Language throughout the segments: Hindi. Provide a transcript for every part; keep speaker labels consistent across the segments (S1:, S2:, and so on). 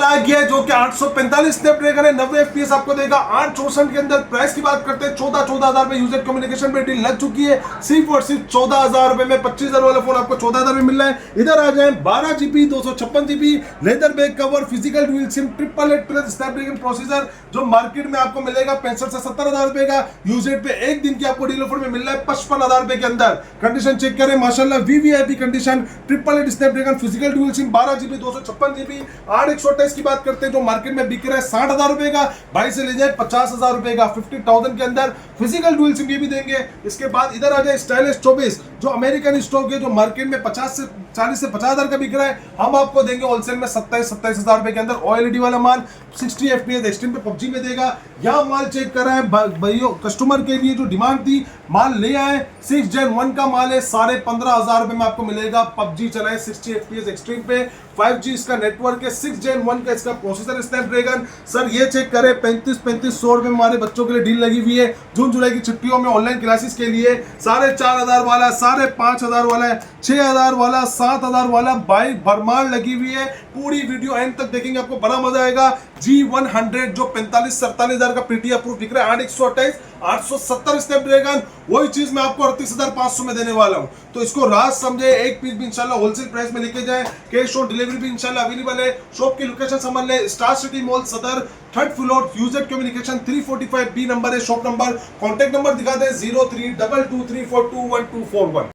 S1: आ गया है जो कि 845 स्नैपड्रैगन है, 90 FPS आपको देगा 864 के अंदर। प्राइस की बात करते हैं 14,000 में यूजेड कम्युनिकेशन पे डील लग चुकी है। सिर्फ और सिर्फ 14,000 रुपए में 25,000 वाला फोन आपको 14,000 में मिल रहा है। इधर आ जाए 12GB 256GB leather back cover, physical dual SIM, 888 Snapdragon processor जो मार्केट में आपको मिलेगा 65 से 70,000 रुपए का। यूजेड पे एक दिन की आपको डील ऑफर में मिल रहा है 55,000 रुपए के अंदर। कंडीशन चेक करें माशाल्लाह VVIP condition, 888 Snapdragon physical dual SIM, 12GB 256GB, 8/128 की बात करते हैं जो मार्केट में बिक रहा है 60,000 रुपए का। भाई से ले जाए 50,000 रुपए का 50,000 के अंदर। फिजिकल डुअल सिम ये भी देंगे। इसके बाद इधर आ जाए स्टाइलिश 24 जो अमेरिकन स्टॉक है जो मार्केट में 40 से 50,000 का बिक रहा है, हम आपको देंगे होलसेल में 27,000 रुपए के अंदर। OLED वाला माल 60 FPS एक्सट्रीम पे PUBG में देगा। यहाँ माल चेक कर रहा है भाइयों, कस्टमर के लिए जो डिमांड थी माल ले आए। 6 Gen 1 का माल है 15,500 रुपए में आपको मिलेगा। PUBG चलाए 60 FPS एक्सट्रीम पे, 5G इसका नेटवर्क है, 6 Gen 1 का इसका प्रोसेसर स्नैपड्रैगन। सर ये चेक करें 35,000 रुपए में हमारे बच्चों के लिए डील लगी हुई है जून जुलाई की छुट्टियों में ऑनलाइन क्लासेस के लिए। 4,500 वाला, 5,500 वाला है, 6,000 वाला, 7,000 वाला, बाइक भरमार लगी हुई है। पूरी वीडियो एंड तक देखेंगे, आपको बड़ा मजा आएगा। G100 जो 45-47,000 का पीटी अप्रूव दिख रहा है, 8/128 870 स्नैपड्रैगन, वही चीज मैं आपको 38,500 में देने वाला हूं। तो इसको राज समझे, एक पीस भी इंशाल्लाह होलसेल प्राइस में लेके जाए। कैश ऑन डिलीवरी भी इंशाल्लाह अवेलेबल है। शॉप की लोकेशन समझ ले, स्टार सिटी मॉल सदर, 3rd floor, UZ communication 345B number है शॉप नंबर। कॉन्टेक्ट नंबर दिखा दे 0322342141।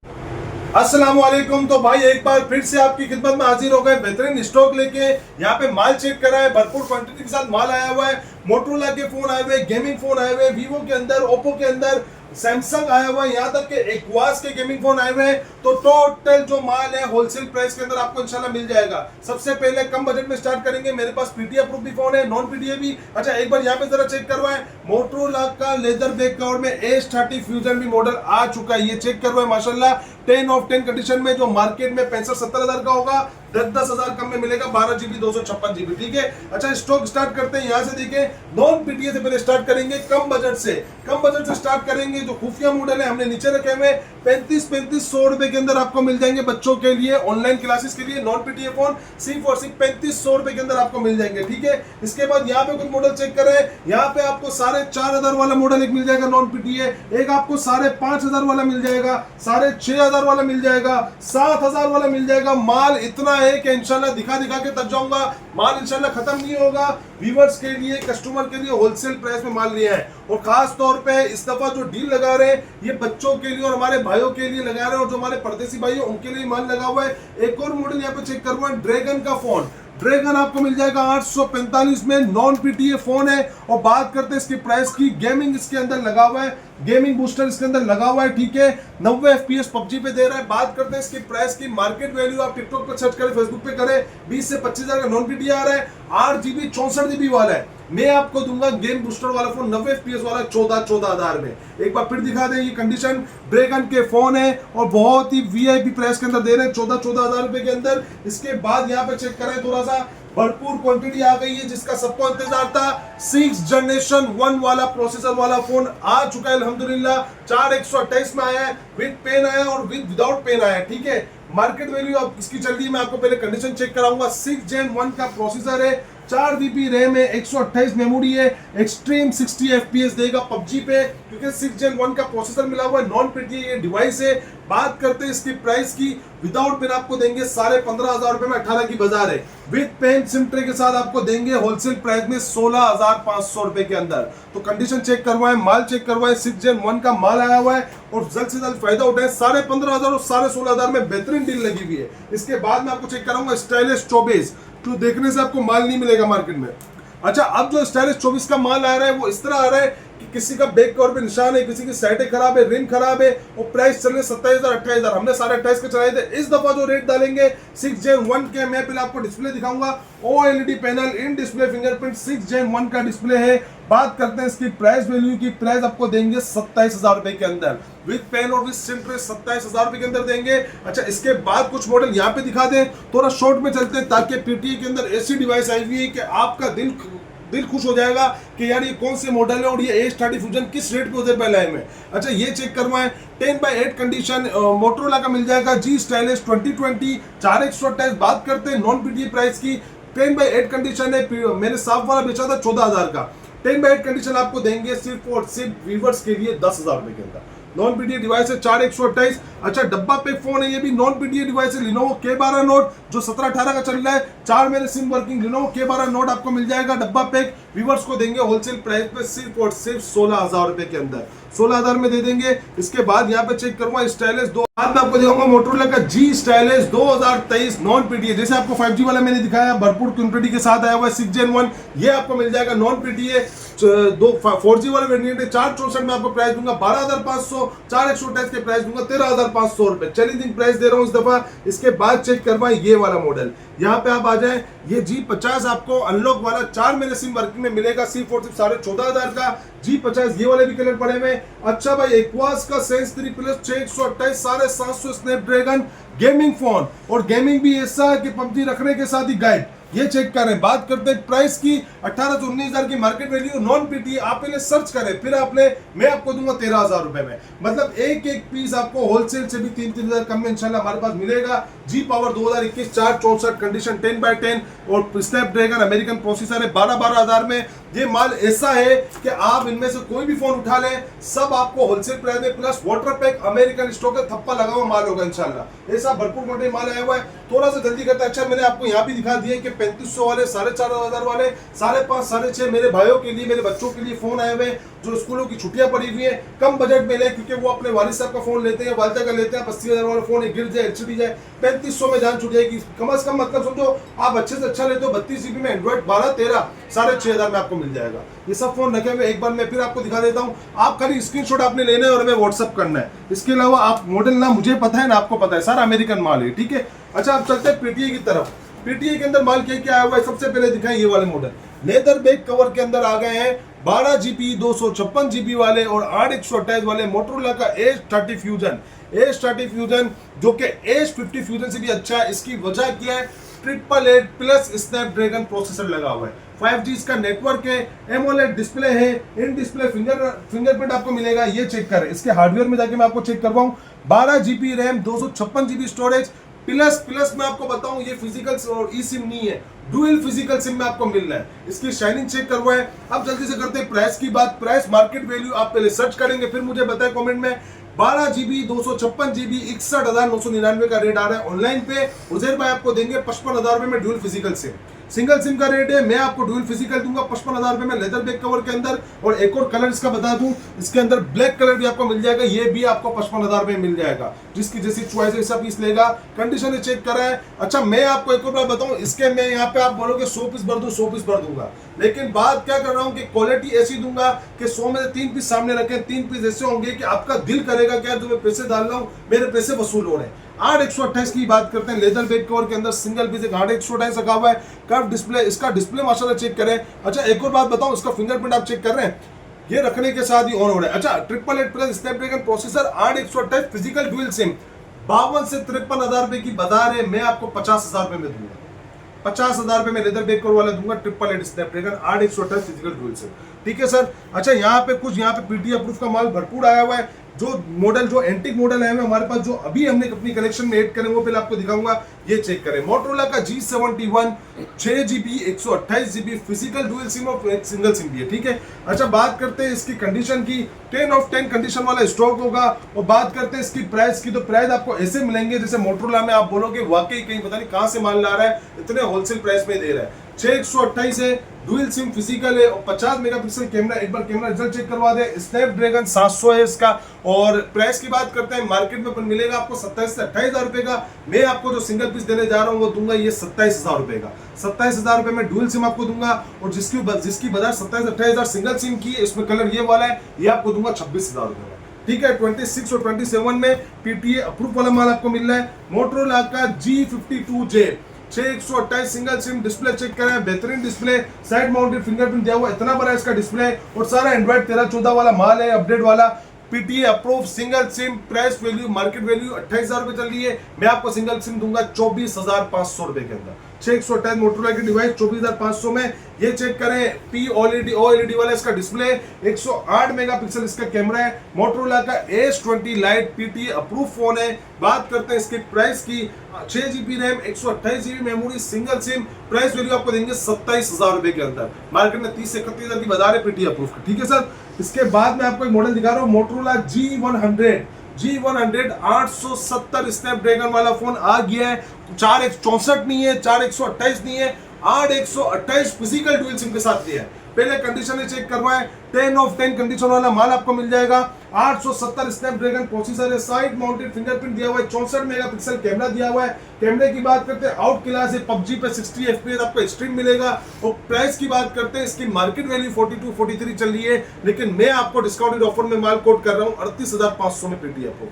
S1: अस्सलाम वालेकुम। तो भाई एक बार फिर से आपकी खिदमत में हाजिर हो गए बेहतरीन स्टॉक लेके। यहाँ पे माल चेक करा है, भरपूर क्वांटिटी के साथ माल आया हुआ है। मोटरोला के फोन आए हुए, गेमिंग फोन आए हुए, वीवो के अंदर, ओप्पो के अंदर, सैमसंग आया हुआ है, यहाँ तक के एक्वास के गेमिंग फोन आए हुए हैं। तो टोटल जो माल है होलसेल प्राइस के अंदर आपको इंशाल्लाह मिल जाएगा। सबसे पहले कम बजट में स्टार्ट करेंगे। मेरे पास पीटी अप्रूव भी फोन है, नॉन पीटीए भी। अच्छा एक बार यहाँ पे जरा चेक करवाएं, मोटरोला का लेदर बैक कवर में H30 फ्यूजन भी मॉडल आ चुका है। ये चेक करवाएं माशाल्लाह 10 of 10 कंडीशन में, जो मार्केट में 65-70,000 का होगा 10,000 कम में मिलेगा। 12GB 256GB, ठीक है। अच्छा स्टॉक स्टार्ट करते हैं यहाँ से। देखिए नॉन पीटीए से पहले स्टार्ट करेंगे, कम बजट से स्टार्ट करेंगे। जो खुफिया मॉडल है हमने नीचे रखे हुए 35,000 रुपए के अंदर आपको मिल जाएंगे बच्चों के लिए ऑनलाइन क्लासेस के लिए। नॉन पीटीए फोन सिर्फ और सिर्फ 35,000 रुपए के अंदर आपको मिल जाएंगे, ठीक है। इसके बाद यहाँ पे कुछ मॉडल चेक करें। यहाँ पे आपको 4,500 वाला मॉडल एक मिल जाएगा नॉन पीटीए, एक आपको 5,500 वाला मिल जाएगा, 6,500 वाला मिल जाएगा, 7,000 वाला मिल जाएगा। माल इतना है कि इंशाल्लाह दिखा के तक जाऊंगा, माल इंशाल्लाह खत्म नहीं होगा। व्यूअर्स के लिए, कस्टमर के लिए होलसेल प्राइस में माल लिया है। और खास तौर पे इस दफा जो डील लगा रहे हैं ये बच्चों के लिए और हमारे भाइयों के लिए लगा रहे हैं, और जो हमारे परदेसी भाई हैं उनके लिए माल लगा हुआ है। एक और मॉडल यहाँ पे चेक करवाएं, ड्रैगन का फोन। ड्रैगन आपको मिल जाएगा 845 में, नॉन पीटीए फोन है। और बात करते हैं इसकी प्राइस की, गेमिंग इसके अंदर लगा हुआ है, गेमिंग बूस्टर इसके अंदर लगा हुआ है, ठीक है। 90 FPS PUBG पे दे रहा है। बात करते हैं इसकी प्राइस की, मार्केट वैल्यू आप टिकटॉक पे सर्च करें, फेसबुक पे करें, 20 से 25,000 का नॉन पीटीए आ रहा है। 8GB 64GB वाला है। मैं आपको दूंगा गेम बूस्टर वाला फोन 90 FPS वाला 14,000 में। एक बार फिर दिखा दें, ये कंडीशन ड्रैगन के फोन है और बहुत ही VIP प्राइस के अंदर दे रहे हैं 14,000 रुपए के अंदर। इसके बाद यहाँ पे चेक करें, थोड़ा सा भरपूर क्वांटिटी आ गई है जिसका सबको इंतजार था। 6 Generation 1 वाला प्रोसेसर वाला फोन आ चुका है अल्हम्दुलिल्लाह। 4/128 में आया है, विद पेन आया और विदाउट पेन आया, ठीक है। मार्केट वैल्यू अब इसकी चल रही है, मैं आपको पहले कंडीशन चेक कराऊंगा। 6 Gen 1 का प्रोसेसर है, 4GB रैम है, 128 मेमोरी है, एक्सट्रीम 60 FPS देगा PUBG पे, क्योंकि 6 Gen 1 का प्रोसेसर मिला हुआ है, नॉन पीटीए ये डिवाइस है। बात करते हैं इसकी प्राइस की, विदाउट पेन आपको देंगे 15,500 रुपए में, 18 की बाजार है। विद पेन सिम ट्रे के साथ आपको देंगे होलसेल प्राइस में 16,500 रुपए के अंदर। तो कंडीशन चेक करवाएं, माल चेक करवाएं, 6 Gen 1 का माल आया हुआ है और जल्द से जल्द फायदा उठाएं। 15,500 और 16,500 में बेहतरीन डील लगी हुई है। इसके बाद मैं आपको चेक कराऊंगा स्टाइलिश 24, तो देखने से आपको माल नहीं मिलेगा मार्केट में। अच्छा अब जो स्टाइलिश 24 का माल आ रहा है वो इस तरह आ रहा है कि किसी का बैक कवर पे निशान है, किसी की साइटें खराब है, रिम खराब है, और प्राइस चल रहे 27,000 28,000। हमने 28,500 के चलाए थे। इस दफा जो रेट डालेंगे 6 Gen 1 के, मैं पहले आपको डिस्प्ले दिखाऊंगा। OLED panel, in display fingerprint, 6 Gen 1 का डिस्प्ले है। बात करते हैं इसकी प्राइस वैल्यू की, प्राइस आपको देंगे 27,000 रुपए के अंदर, विद पेन और विद सिम ट्रे 27,000 रुपए के अंदर देंगे। अच्छा इसके बाद कुछ मॉडल यहाँ पे दिखा दें, थोड़ा शॉर्ट में चलते हैं ताकि पीटीए के अंदर ऐसी डिवाइस आई हुई है कि आपका दिल खुश हो जाएगा कि यार ये कौन से मॉडल है और ये H30 फ्यूजन किस रेट पे उधर पे लाए में। अच्छा ये चेक करवाएं, 10/8 कंडीशन मोटरोला का मिल जाएगा, G स्टाइलिश 2020 4/128। बात करते हैं नॉन पीटीए प्राइस की, 10/8 कंडीशन है, मैंने साफ वाला बेचा था 14,000 का। 10/8 कंडीशन आपको देंगे सिर्फ और सिर्फ व्यूवर्स के लिए 10,000 रुपए के अंदर। नॉन पीटीए डिवाइस है 4128। अच्छा डब्बा पैक फोन है, ये भी नॉन पीटीए डिवाइस है, लिनोवो K12 नोट जो 17-18 का चल रहा है, 4 महीने SIM working Lenovo K12 note आपको मिल जाएगा डब्बा पैक। व्यूवर्स को देंगे होलसेल प्राइस पे सिर्फ और सिर्फ 16,000 रुपए के अंदर, 16,000 में दे देंगे। इसके बाद यहाँ पे चेक करूंगा स्टाइलिश दो, बाद में आपको दिखाऊंगा मोटोरोला का G स्टाइलिश 2023 नॉन पीटीए। जैसे आपको 5G वाला मैंने दिखाया भरपूर क्वांटिटी के साथ आया हुआ है 6 Gen 1, ये आपको मिल जाएगा नॉन पीटीए। 4G वाला वेरिएंट है 464 में आपको प्राइस दूंगा 12,500, 4128 के प्राइस दूंगा 13,500 रुपए, चैलेंजिंग प्राइस दे रहा हूं इस दफा। इसके बाद चेक करवाएं ये वाला मॉडल, यहाँ पे आप आ जाए, ये G50 आपको अनलॉक वाला 4 महीने सिम वर्किंग में मिलेगा सिर्फ और सिर्फ 14,500 का G50। ये वाले भी कलर पड़े हुए। अच्छा भाई एक्वास का sense 3 plus 628 750 Snapdragon gaming phone, और गेमिंग भी ऐसा है कि PUBG रखने के साथ ही गाइड, ये चेक करें। बात करते हैं प्राइस की, 18 से 19,000 की मार्केट वैल्यू नॉन पीटीए। आप पहले सर्च करें, फिर मैं आपको दूंगा 13,000 रुपए में, मतलब एक एक पीस आपको होलसेल से भी 3-3,000 कम में इंशाल्लाह हमारे पास मिलेगा। G पावर 2021 464 कंडीशन 10/10 और स्नैपड्रैगन अमेरिकन प्रोसेसर है 12,000 में। ये माल ऐसा है कि आप इनमें से कोई भी फोन उठा लें, सब आपको होलसेल प्राइस में plus water pack American stock का थप्पा लगा हुआ माल होगा इंशाल्लाह। ऐसा भरपूर क्वांटिटी माल आया हुआ है, थोड़ा सा जल्दी करता है। अच्छा मैंने आपको यहाँ भी दिखा दिया कि 3500 वाले, 4,500 वाले, 5,500 6,500 मेरे भाइयों के लिए, मेरे बच्चों के लिए फोन आए हुए जो स्कूलों की छुट्टियां पड़ी हुई है, कम बजट में ले, क्योंकि वो अपने वालिद साहब का फोन लेते हैं, वालिदा का लेते हैं। 80,000 वाला फोन गिर जाए, एलसीडी जाए, 3500 में जान छूट जाएगी कम से कम। मतलब समझो आप अच्छे से अच्छा लेते हो 32 GB में एंड्रॉइड 12-13 6,500 में आपको मिल जाएगा। ये सब फोन रखे हुए, एक बार मैं फिर आपको दिखा देता हूँ। आप खाली स्क्रीनशॉट आपने लेना है और हमें व्हाट्सअप करना है। इसके अलावा आप मॉडल ना मुझे पता है ना आपको पता है, सारा अमेरिकन माल है, ठीक है। अच्छा आप चलते हैं पीटीए की तरफ। पीटीए के अंदर माल क्या क्या आया हुआ है, सबसे पहले दिखाएं ये वाले मॉडल। लेदर बैक कवर के अंदर आ गए हैं 12 GB 256 GB वाले और 8/128 वाले मोटोरोला का H30 फ्यूजन जो कि H50 फ्यूजन से भी अच्छा है। इसकी वजह क्या है, 888 प्लस स्नैपड्रैगन प्रोसेसर लगा हुआ है, 5G इसका नेटवर्क है, एमोलेड डिस्प्ले है, इन डिस्प्ले फिंगरप्रिंट आपको मिलेगा। ये चेक करें, इसके हार्डवेयर में जाके मैं आपको चेक करवाऊं। 12 GB RAM 256 GB storage plus मैं आपको बताऊं ये फिजिकल और ई सिम नहीं है, डुअल फिजिकल सिम में आपको मिल रहा है। इसकी शाइनिंग चेक करवाएं। अब जल्दी से करते हैं प्राइस की बात। प्राइस मार्केट वैल्यू आप पहले सर्च करेंगे, फिर मुझे बताएं कमेंट में। 12 GB 256 GB 61,999 का रेट आ रहा है ऑनलाइन पे। उजैर भाई आपको देंगे 55,000 रुपए में dual physical SIM. Single SIM का रेट है, मैं आपको डुअल फिजिकल दूंगा 55,000 रुपए में लेदर बैक कवर के अंदर। और एक और कलर इसका बता दूं, इसके अंदर ब्लैक कलर भी आपको मिल जाएगा, ये भी आपको 55,000 रुपए मिल जाएगा। जिसकी जैसी चॉइस है ऐसा पीस लेगा। कंडीशन चेक करा है। अच्छा मैं आपको एक और बात बताऊं, इसके मैं यहाँ पे आप बोलोगे 100 पीस भर दूं, 100 पीस भर दूंगा, लेकिन बात क्या कर रहा हूँ कि क्वालिटी ऐसी दूंगा कि 100 में से 3 पीस सामने रखें, 3 पीस ऐसे होंगे कि आपका दिल करेगा क्या जो मैं पैसे डाल रहा हूँ मेरे पैसे वसूल हो रहे हैं। 8/128 की बात करते हैं, लेदर बैक कवर के अंदर सिंगल पीस 8/128 रखा हुआ है। कर्व डिस्प्ले, इसका डिस्प्ले माशाल्लाह चेक करें। अच्छा एक और बात बताऊं, इसका फिंगरप्रिंट आप चेक कर रहे हैं, ये रखने के साथ ही ऑन हो रहा है। अच्छा 888 plus Snapdragon processor 8/128 physical dual SIM 52 से 53,000 रुपए की बाजार है, मैं आपको 50,000 रुपए में दूंगा। 50,000 रुपए में लेदर बैक कवर वाला दूंगा 888 स्नैपड्रैगन 8/128 फिजिकल डुअल सिम, ठीक है सर। अच्छा यहाँ पे कुछ यहाँ पे पीटीए अप्रूव का माल भरपूर आया हुआ है। जो मॉडल जो एंटीक मॉडल है हमारे पास, जो अभी हमने अपनी कलेक्शन में ऐड करें वो पहले आपको दिखाऊंगा, ये चेक करें। मोटोरोला का G71 6 GB 128 GB physical dual SIM और सिंगल सिम भी है, ठीक है। अच्छा बात करते हैं इसकी कंडीशन की, 10 of 10 कंडीशन वाला स्टॉक होगा। और बात करते हैं इसकी प्राइस की, तो प्राइस आपको ऐसे मिलेंगे जैसे मोटोरोला में आप बोलोगे वाकई कहीं पता नहीं कहां से माल ला रहा है, इतने होलसेल प्राइस में दे रहा है। 6/128 है, डुअल सिम फिजिकल है और 50 मेगापिक्सल कैमरा। एक बार कैमरा रिजल्ट चेक करवा दे। स्नैपड्रैगन 700 है इसका। और प्राइस की बात करते हैं, मार्केट में मिलेगा आपको 27 से 28,000 रुपए का। मैं आपको जो सिंगल पीस देने जा रहा हूँ वो दूंगा ये 27,000 रुपए का। 27,000 रुपए में डुअल सिम आपको दूंगा, और जिसकी बाजार 27-28,000 सिंगल सिम की है, इसमें कलर ये वाला है, ये आपको दूंगा 26,000 रुपए का, ठीक है। 26 और 27 में पीटीए अप्रूव वाला माल आपको मिल रहा है। मोटोरोला का G52J 6/128 single SIM, display check करें, बेहतरीन डिस्प्ले, साइड माउंटेड फिंगरप्रिंट दिया हुआ, इतना बड़ा इसका डिस्प्ले, और सारा एंड्रॉइड 13-14 वाला माल है, अपडेट वाला। PTA approve single SIM, price value market value 28,000 रुपए चल रही है, मैं आपको सिंगल सिम दूंगा 24,500 रुपए के अंदर। 6128 मोटरोला की डिवाइस 24,500 में। ये चेक करें पी ओएलईडी वाला इसका डिस्प्ले, 108 मेगापिक्सल इसका कैमरा है। मोटरोला का S20 light PT approve phone है। बात करते हैं इसके प्राइस की, 6GB RAM, 128GB memory, single SIM. Price value आपको देंगे 27,000 रुपए के अंदर। मार्केट में 30 से 31,000 की बाजार है पीटी अप्रूव का, ठीक है सर। इसके बाद में आपको एक मॉडल दिखा रहा हूँ, मोटरोला G100 870 स्नैपड्रैगन वाला फोन आ गया है। 4164 नहीं है, 4128 नहीं है, 8128 फिजिकल डुअल सिम के साथ दिया है। पहले कंडीशन चेक करवाएं, 10 ऑफ 10 कंडीशन वाला माल आपको मिल जाएगा। 870 स्नैपड्रैगन प्रोसेसर है, साइड माउंटेड फिंगरप्रिंट दिया हुआ है, 64 मेगापिक्सल कैमरा दिया हुआ है। कैमरे की बात करते हैं, आउट क्लास है, पबजी पे 60 FPS आपको एक्सट्रीम मिलेगा। और प्राइस की बात करते हैं, इसकी मार्केट वैल्यू 42-43 चल रही है, लेकिन मैं आपको डिस्काउंटेड ऑफर में माल कोट कर रहा हूँ 38,500 में पीटी आपको।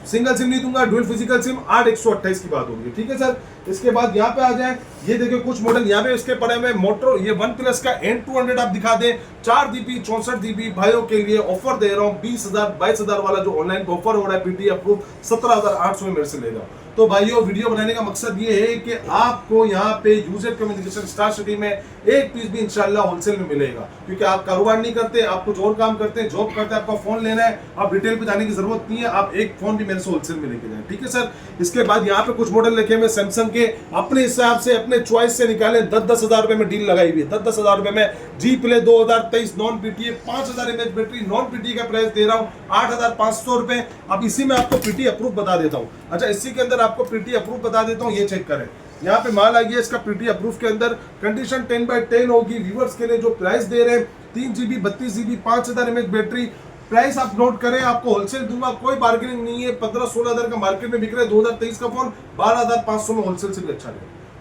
S1: सिंगल सिम नहीं दूंगा, डुअल फिजिकल सिम 8128 की बात होगी, ठीक है सर। इसके बाद यहाँ पे आ जाए, ये देखिए कुछ मॉडल यहाँ पे इसके पड़े हुए मोटरो, ये OnePlus का N200 आप दिखा दें, 4GB 64GB भाइयों के लिए ऑफर दे रहा हूँ 20,000-22,000 वाला जो ऑनलाइन ऑफर हो रहा है पीटी अप्रूव 17,800 में मेरे से ले जाओ। तो भाइयों वीडियो बनाने का मकसद ये है कि आपको यहाँ पे यूजर कम्युनिकेशन स्टार सिटी में एक पीस भी इंशाल्लाह होलसेल में मिलेगा, क्योंकि आप कारोबार नहीं करते, आप कुछ और काम करते हैं, जॉब करते हैं, आपका फोन लेना है, आप रिटेल पे जाने की जरूरत नहीं है, आप एक फोन भी मेरे से होलसेल में लेके जाए, ठीक है सर। इसके बाद यहाँ पे कुछ मॉडल लिखे हुए सैमसंग के, अपने हिसाब से अपने चॉइस से निकाले, 10-10 हजार रुपए में डील लगाई हुई है। 10-10 हजार रुपए में G play 2023 non PTA 5000 mAh battery non PTA का प्राइस दे रहा हूँ 8,500 रुपए। अब इसी में आपको पीटी अप्रूव बता देता हूँ। अच्छा, इसी के अंदर आपको पीटी अप्रूव बता देता हूँ, ये चेक करें। यहाँ पे माल आ गया इसका पीटी अप्रूव के अंदर, कंडीशन 10/10 होगी। व्यूअर्स के लिए जो प्राइस दे रहे हैं 3GB 32GB 5000 mAh battery, price आप नोट करें, आपको होलसेल दूंगा, कोई बार्गेनिंग नहीं है। 15-16 हजार का मार्केट में बिक रहा है, 2023 का फोन 12,500 में होलसेल से भी अच्छा है।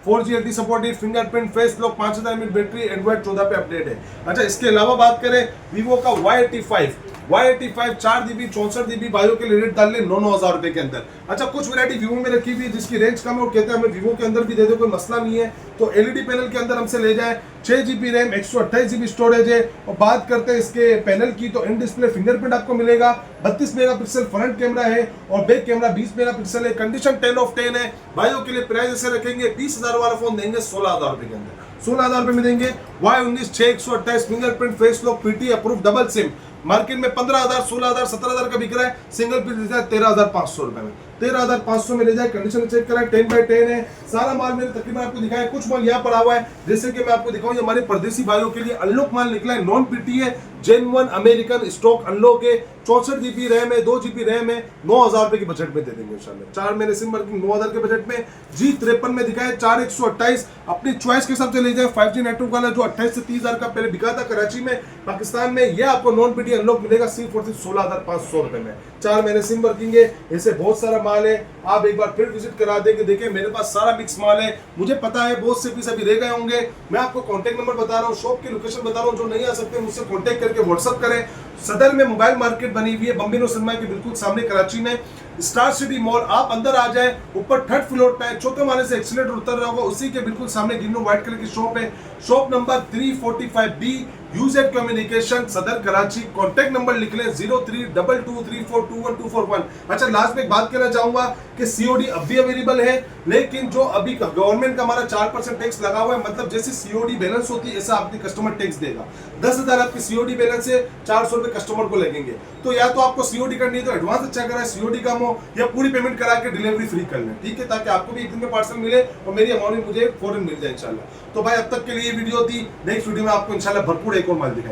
S1: 4G LTE supported, fingerprint, face lock, 5000 mAh battery, Android 14 पे अपडेट है। अच्छा, इसके अलावा बात करें वीवो का Y85 4GB 64GB भाइयों के लिए रेट डाल ले 9,000 रुपए के अंदर। अच्छा, कुछ वैरायटी वीवो में रखी हुई है जिसकी रेंज कम है और कहते हैं हमें वीवो के अंदर भी दे दो, कोई मसला नहीं है। तो एलईडी पैनल के अंदर हमसे ले जाए, 6GB रैम, 128GB स्टोरेज है। और बात करते हैं इसके पैनल की, तो इन डिस्प्ले फिंगरप्रिंट आपको मिलेगा, 32 मेगापिक्सल फ्रंट कैमरा है और बैक कैमरा 20 मेगापिक्सल है। कंडीशन 10 ऑफ 10 है। भाइयों के लिए प्राइस ऐसे रखेंगे, 20,000 वाला फोन देंगे 16,000 रुपए के अंदर, 16,000 रुपए में देंगे। Y19 6/128 fingerprint, face lock, PT approve, double SIM, market में 15,000, 16,000, 17,000 का बिक रहा है। सिंगल पीस देता है 13,500 रुपए में, 13,500 में ले जाए। कंडीशन चेक करा, 10/10 है। सारा माल मैंने तकरीबन आपको दिखाया, कुछ माल यहाँ पर आवा है, जैसे कि मैं आपको दिखाऊं, ये हमारे परदेसी भाइयों के लिए अनलॉक माल निकला है, नॉन पीटी है, जेन्युइन अमेरिकन स्टॉक अनलॉक है, 64GB रैम है, 2GB रैम है, 9,000 रुपए के बजट में दे देंगे इंशाल्लाह। 4 महीने सिम वर्किंग 9,000 के बजट में। G53 में दिखाया 4128, अपनी चॉइस के हिसाब से ले जाए। 5G नेटवर्क वाला जो 28 से 30,000 का पहले बिका था कराची में, पाकिस्तान में, ये आपको नॉन पीटी अनलॉक मिलेगा सिर्फ 16,500 रुपए में। 4 महीने सिम वर्किंग है। ऐसे बहुत सारा माल है, आप एक बार फिर विजिट करा देंगे। देखिए मेरे पास सारा मिक्स माल है, मुझे पता है बहुत से पीस अभी रह गए होंगे। मैं आपको कॉन्टैक्ट नंबर बता रहा हूँ, शॉप की लोकेशन बता रहा हूँ, जो नहीं आ सकते मुझसे कॉन्टैक्ट करके व्हाट्सअप करें। सदर में मोबाइल मार्केट बनी हुई है, बम्बिनो सिनेमा के बिल्कुल सामने कराची में, स्टार सिटी मॉल। आप अंदर आ जाए, ऊपर 3rd फ्लोर पे, चौथे माले से एक्सीलेटर उतर रहा होगा, उसी के बिल्कुल सामने ग्रीन और व्हाइट कलर की शॉप है, shop number 345B, UZ communication, सदर कराची। कॉन्टैक्ट नंबर लिख लें 0322342121। अच्छा, लास्ट में एक बात कहना चाहूंगा कि COD अब भी अवेलेबल है, लेकिन जो अभी गवर्नमेंट का हमारा 4% टैक्स लगा हुआ है, मतलब जैसे COD बैलेंस होती है ऐसा आपकी कस्टमर टैक्स देगा। 10,000 आपकी COD बैलेंस है, 400 रुपए कस्टमर को लगेंगे। तो या तो आपको COD करनी है तो एडवांस अच्छा करा, COD कम हो, या पूरी पेमेंट करा के डिलीवरी फ्री कर लें, ठीक है, ताकि आपको भी एक दिन में पार्सल मिले और मेरी अमाउंट भी मुझे फौरन मिल जाए इंशाल्लाह। तो भाई अब तक के लिए वीडियो थी, नेक्स्ट वीडियो में आपको इंशाल्लाह भरपूर एक और माल दिखाएंगे।